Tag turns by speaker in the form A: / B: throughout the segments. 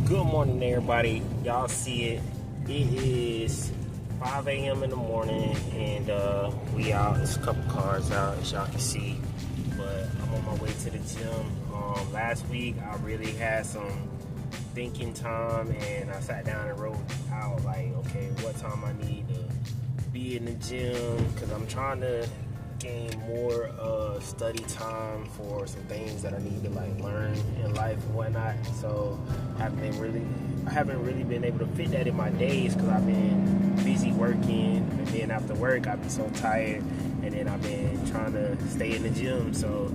A: Good morning, everybody. Y'all see it. It is 5 a.m. in the morning, and we out. There's a couple cars out, as y'all can see. But I'm on my way to the gym. Last week, I really had some thinking time, and I sat down and wrote out, like, okay, what time I need to be in the gym, because I'm trying to gain more study time for some things that I need to like learn in life and whatnot. So I haven't really been able to fit that in my days because I've been busy working, and then after work I've been so tired, and then I've been trying to stay in the gym. So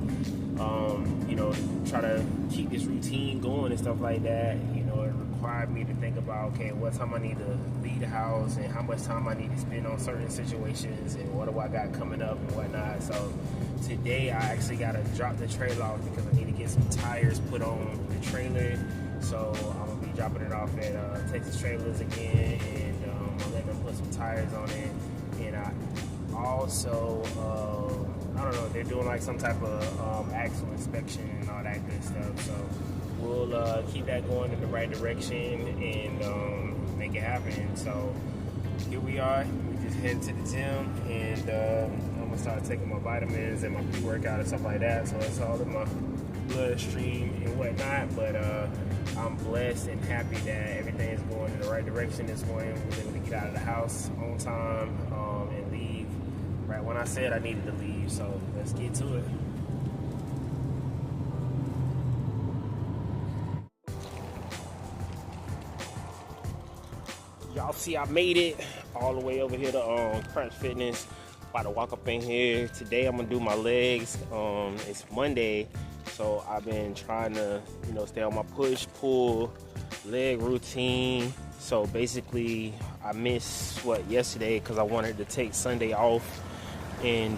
A: try to keep this routine going and stuff like that. It required me to think about, okay, what time I need to leave the house and how much time I need to spend on certain situations and what do I got coming up and whatnot. So today I actually got to drop the trailer off because I need to get some tires put on the trailer. So I'm going to be dropping it off at Texas Trailers again, and I'll let them put some tires on it. And I also, I don't know, they're doing like some type of axle inspection and all that good stuff. So we'll keep that going in the right direction and make it happen. So here we are. We just headed to the gym, and I'm gonna start taking my vitamins and my pre-workout and stuff like that. So it's all in my bloodstream and whatnot. But I'm blessed and happy that everything is going in the right direction this morning. We're able to get out of the house on time and leave right when I said I needed to leave. So let's get to it. Y'all see I made it all the way over here to Crunch Fitness. About to walk up in here. Today I'm gonna do my legs. It's Monday, so I've been trying to stay on my push pull leg routine. So basically I missed yesterday because I wanted to take Sunday off and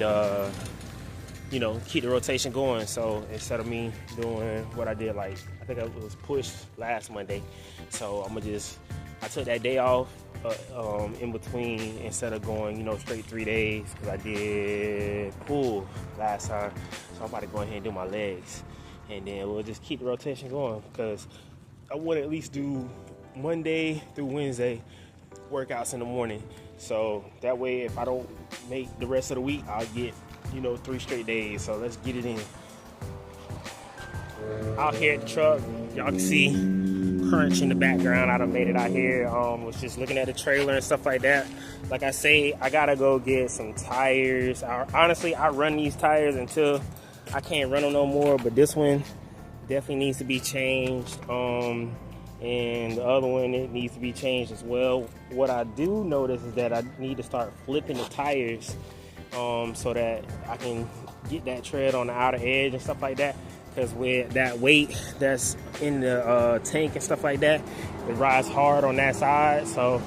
A: keep the rotation going. So instead of me doing what I did, like I think I was pushed last Monday, so I took that day off in between instead of going, straight 3 days, because I did pull last time. So I'm about to go ahead and do my legs, and then we'll just keep the rotation going, because I want to at least do Monday through Wednesday workouts in the morning. So that way, if I don't make the rest of the week, I'll get 3 straight days. So let's get it in. Out here at the truck, y'all can see Crunch in the background. I done made it out here. Was just looking at the trailer and stuff like that. Like I say, I gotta go get some tires. Honestly, I run these tires until I can't run them no more, but this one definitely needs to be changed. And the other one, it needs to be changed as well. What I do notice is that I need to start flipping the tires so that I can get that tread on the outer edge and stuff like that. Because with that weight that's in the tank and stuff like that, it rides hard on that side. So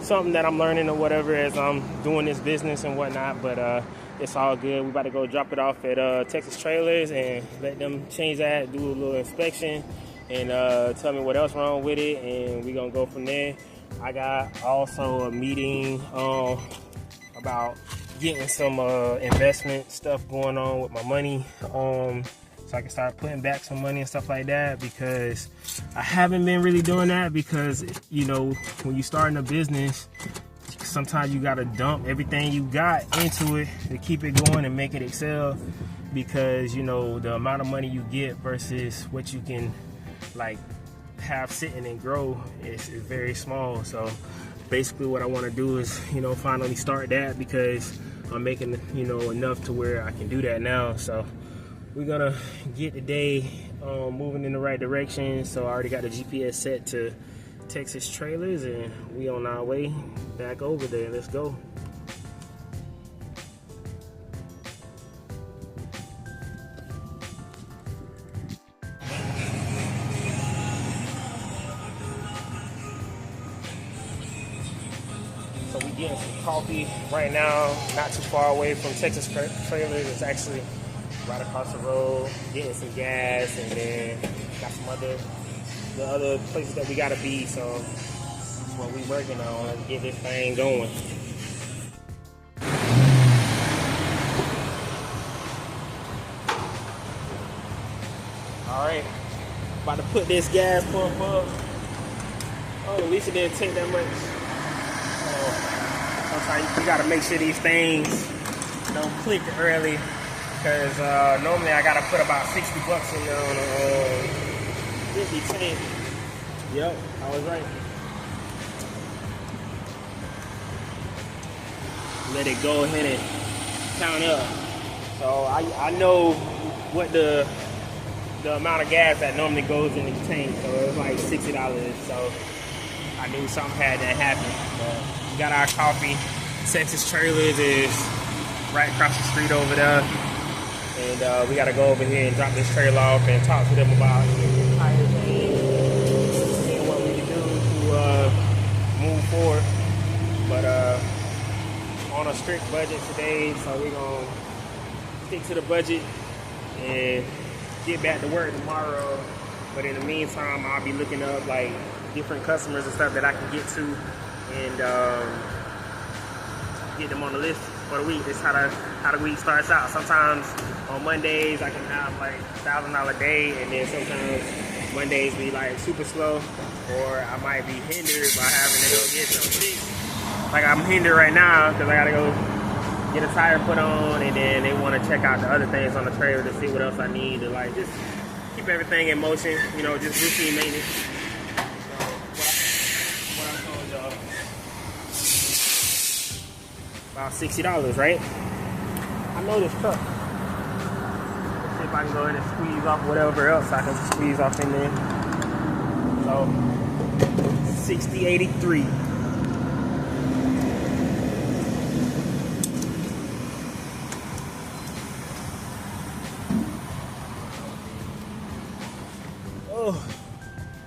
A: something that I'm learning or whatever as I'm doing this business and whatnot. But it's all good. We about to go drop it off at Texas Trailers and let them change that, do a little inspection, and tell me what else wrong with it, and we're gonna go from there. I got also a meeting about getting some investment stuff going on with my money, so I can start putting back some money and stuff like that, because I haven't been really doing that, because when you starting a business, sometimes you gotta dump everything you got into it to keep it going and make it excel, because the amount of money you get versus what you can like have sitting and grow is very small. So basically what I want to do is finally start that, because I'm making enough to where I can do that now. So we're gonna get the day moving in the right direction. So I already got the GPS set to Texas Trailers, and we on our way back over there. Let's go. So we getting some coffee right now, not too far away from Texas Trailers. It's actually right across the road. Getting some gas, and then got some other places that we gotta be. So that's what we working on. Let's get this thing going. All right, about to put this gas pump up. Oh, at least it didn't take that much. Sometimes you gotta make sure these things don't click early, because normally I gotta put about 60 bucks in there on a 50 tank. Yep, I was right. Let it go ahead and count up. So I know what the amount of gas that normally goes in the tank. So it was like $60. So I knew something had to happen. But we got our coffee. Texas Trailers is right across the street over there. And we got to go over here and drop this trailer off and talk to them about the entire thing and what we can do to move forward. But on a strict budget today, so we're going to stick to the budget and get back to work tomorrow. But in the meantime, I'll be looking up like different customers and stuff that I can get to and get them on the list for the week. This is how the week starts out. Sometimes on Mondays I can have like $1,000 day, and then sometimes Mondays be like super slow, or I might be hindered by having to go get some fixed. Like I'm hindered right now because I gotta go get a tire put on, and then they want to check out the other things on the trailer to see what else I need to like just keep everything in motion, you know, just routine maintenance. So what I told y'all, about $60, right? I know this truck. Let's see if I can go ahead and squeeze off whatever else I can squeeze off in there. So 6083.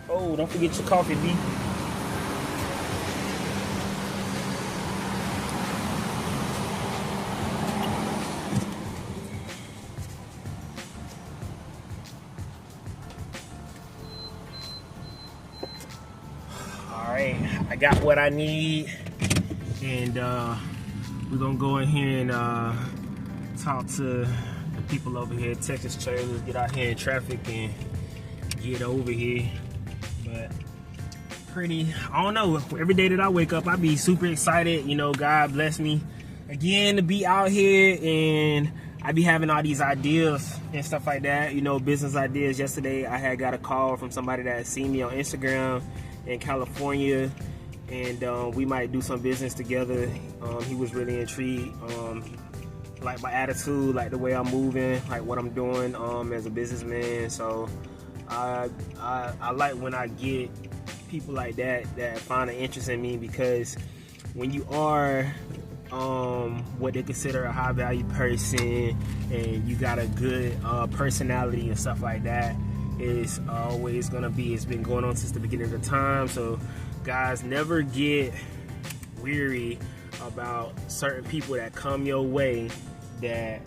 A: Oh, don't forget your coffee, B. Alright, I got what I need, and we're gonna go in here and talk to the people over here at Texas Trailers, get out here in traffic and get over here. But I don't know, every day that I wake up I be super excited, you know. God bless me again to be out here, and I be having all these ideas and stuff like that, you know, business ideas. Yesterday I had got a call from somebody that had seen me on Instagram in California, and we might do some business together. He was really intrigued, like my attitude, like the way I'm moving, like what I'm doing as a businessman. So I like when I get people like that find an interest in me, because when you are what they consider a high value person and you got a good personality and stuff like that, it's always gonna be, it's been going on since the beginning of the time. So guys, never get weary about certain people that come your way that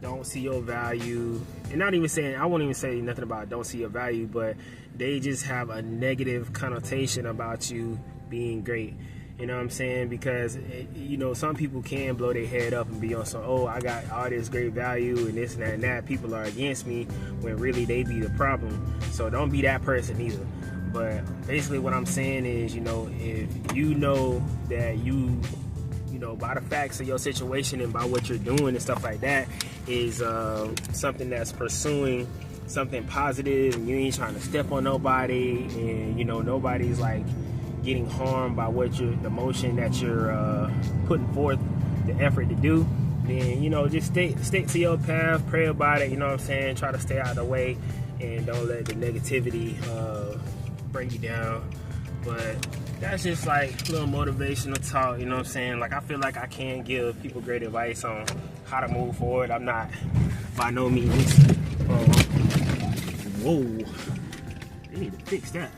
A: don't see your value. And not even saying, I won't even say nothing about don't see your value, but they just have a negative connotation about you being great. You know what I'm saying? Because, you know, some people can blow their head up and be on some, oh, I got all this great value and this and that and that. People are against me, when really they be the problem. So don't be that person either. But basically what I'm saying is, you know, if you know that you know, by the facts of your situation and by what you're doing and stuff like that is something that's pursuing something positive, and you ain't trying to step on nobody, and you know, nobody's like getting harmed by the motion that you're putting forth the effort to do, then, you know, just stick to your path, pray about it, you know what I'm saying, try to stay out of the way, and don't let the negativity bring you down. But that's just like a little motivational talk, you know what I'm saying? Like, I feel like I can give people great advice on how to move forward. I'm not by no means whoa, they need to fix that.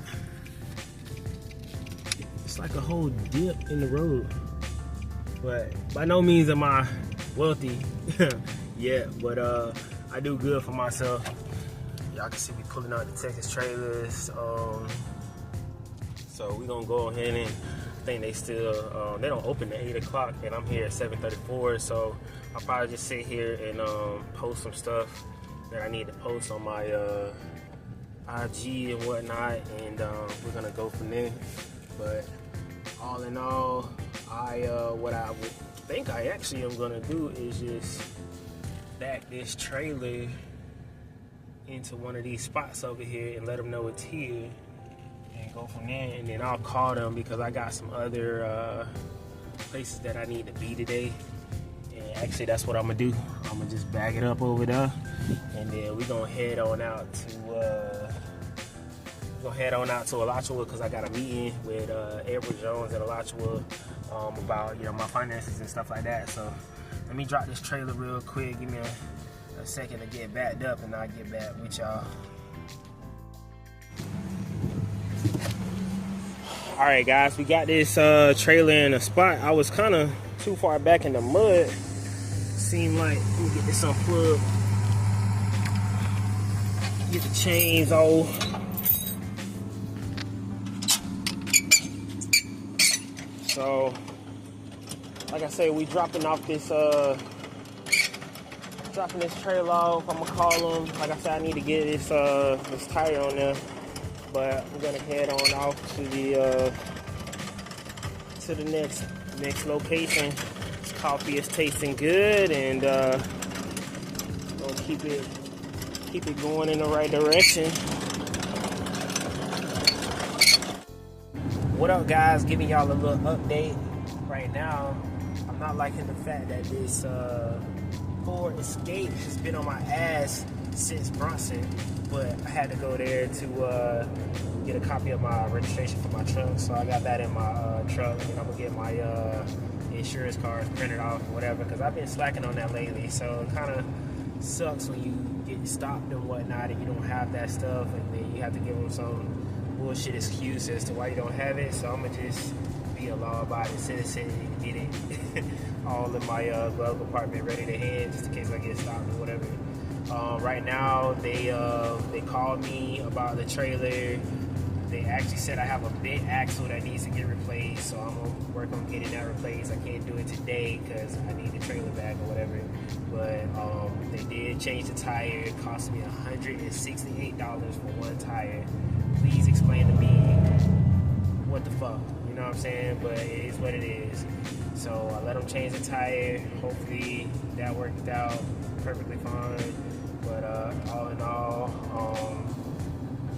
A: It's like a whole dip in the road. But by no means am I wealthy yet, but I do good for myself. Y'all can see me pulling out the Texas Trailers. So we gonna go ahead, and I think they still, they don't open at 8 o'clock, and I'm here at 7:34, so I'll probably just sit here and post some stuff that I need to post on my IG and whatnot, and we're gonna go from there. But all in all, what I would think I actually am gonna do is just back this trailer into one of these spots over here and let them know it's here and go from there. And then I'll call them because I got some other places that I need to be today. And actually that's what I'm gonna do. I'm gonna just bag it up over there, and then we're gonna head on out to Alachua because I got a meeting with Edward Jones at Alachua about my finances and stuff like that. So let me drop this trailer real quick. Give me a second to get backed up, and I'll get back with y'all. All right, guys, we got this trailer in a spot. I was kind of too far back in the mud. Seemed like, let me get this unplugged. Get the chains off. So, like I say, we dropping this trailer off. I'm gonna call them. Like I said, I need to get this tire on there. But we're gonna head on off to the next location. This coffee is tasting good, and gonna keep it going in the right direction. What up, guys? Giving y'all a little update right now. I'm not liking the fact that this Ford Escape has been on my ass since Bronson, but I had to go there to get a copy of my registration for my truck. So I got that in my truck, and I'm gonna get my insurance cards printed off or whatever, because I've been slacking on that lately. So it kind of sucks when you get stopped and whatnot and you don't have that stuff, and then you have to give them some bullshit excuse as to why you don't have it. So I'm gonna just be a law-abiding citizen and get it all in my glove compartment ready to hand, just in case I get stopped or whatever. Right now, they called me about the trailer. They actually said I have a bent axle that needs to get replaced, so I'm gonna work on getting that replaced. I can't do it today because I need the trailer back or whatever. But they did change the tire. It cost me $168 for one tire. Please explain to me what the fuck, you know what I'm saying? But it is what it is. So I let them change the tire. Hopefully that worked out perfectly fine. But all in all,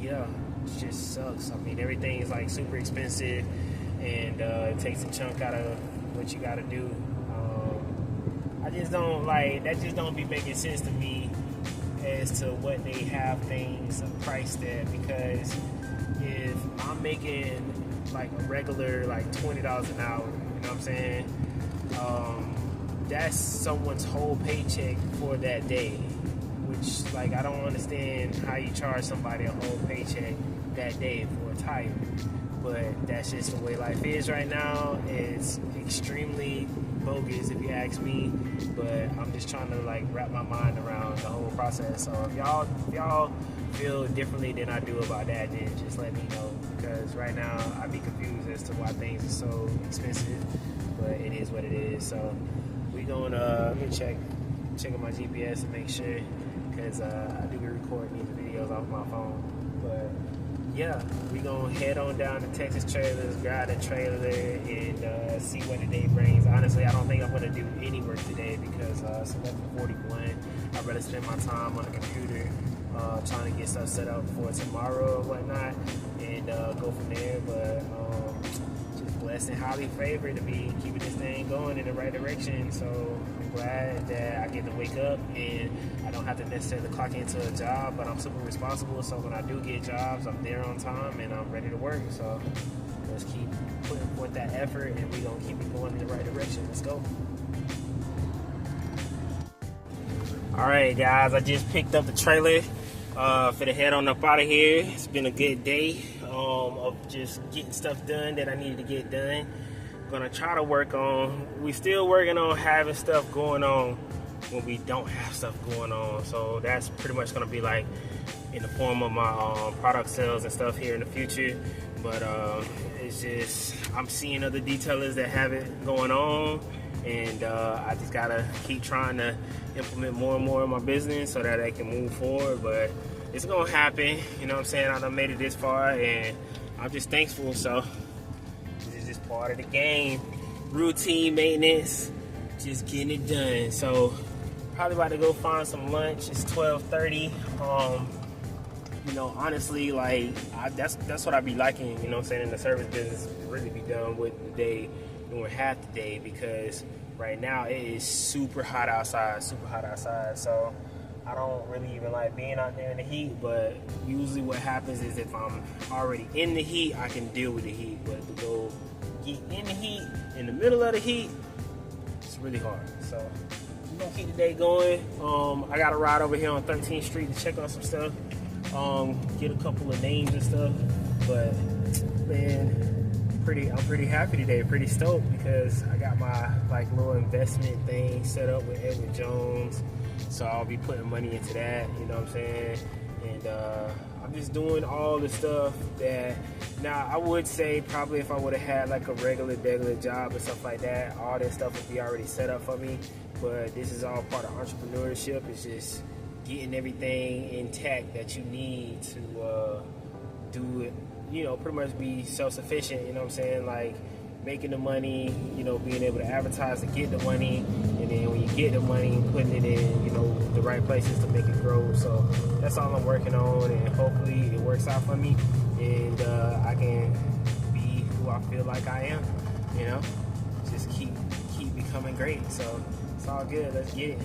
A: yeah, it just sucks. I mean, everything is like super expensive, and it takes a chunk out of what you gotta do. I just don't that just don't be making sense to me as to what they have things priced at, because if I'm making like a regular like $20 an hour, you know what I'm saying? That's someone's whole paycheck for that day, which like I don't understand how you charge somebody a whole paycheck that day for a tire. But that's just the way life is right now. It's extremely bogus if you ask me, but I'm just trying to like wrap my mind around the whole process. So if y'all feel differently than I do about that, then just let me know, because right now I'd be confused as to why things are so expensive, but it is what it is. So we gonna let me checking my GPS and make sure, because I do be recording these videos off my phone. But yeah, we gonna head on down to Texas Trailers, grab the trailer, and see what the day brings. Honestly, I don't think I'm gonna do any work today because it's 11:41. I'd rather spend my time on the computer trying to get stuff set up for tomorrow or whatnot, and go from there. But just blessed and highly favored to be keeping this thing going in the right direction. So I'm glad that I get to wake up and I don't have to necessarily clock into a job, but I'm super responsible. So when I do get jobs, I'm there on time and I'm ready to work. So let's keep putting forth that effort, and we're gonna keep it going in the right direction. Let's go. All right, guys, I just picked up the trailer for the head on up out of here. It's been a good day of just getting stuff done that I needed to get done. Gonna try to work on, we still working on having stuff going on when we don't have stuff going on. So that's pretty much gonna be like in the form of my product sales and stuff here in the future. But it's just, I'm seeing other detailers that have it going on, and I just gotta keep trying to implement more and more in my business so that I can move forward. But it's gonna happen, you know what I'm saying? I done made it this far, and I'm just thankful. So just part of the game. Routine maintenance, just getting it done. So probably about to go find some lunch. It's 12:30. You know, honestly, like that's what I be liking, you know what I'm saying, in the service business, really be done with the day, doing half the day, because right now it is super hot outside. So I don't really even like being out there in the heat, but usually what happens is if I'm already in the heat, I can deal with the heat. But to go get in the heat, in the middle of the heat, it's really hard. So we're gonna keep the day going. I got a ride over here on 13th Street to check on some stuff, get a couple of names and stuff. But man, I'm pretty happy today, pretty stoked, because I got my like little investment thing set up with Edward Jones. So I'll be putting money into that, you know what I'm saying? And I'm just doing all the stuff that, now I would say probably if I would have had like a regular job and stuff like that, all this stuff would be already set up for me. But this is all part of entrepreneurship. It's just getting everything intact that you need to do it, you know, pretty much be self-sufficient, you know what I'm saying? Like making the money, you know, being able to advertise to get the money, and then when you get the money, putting it in, you know, the right places to make it grow. So that's all I'm working on, and hopefully it works out for me, and I can be who I feel like I am, you know, just keep becoming great. So it's all good. Let's get it.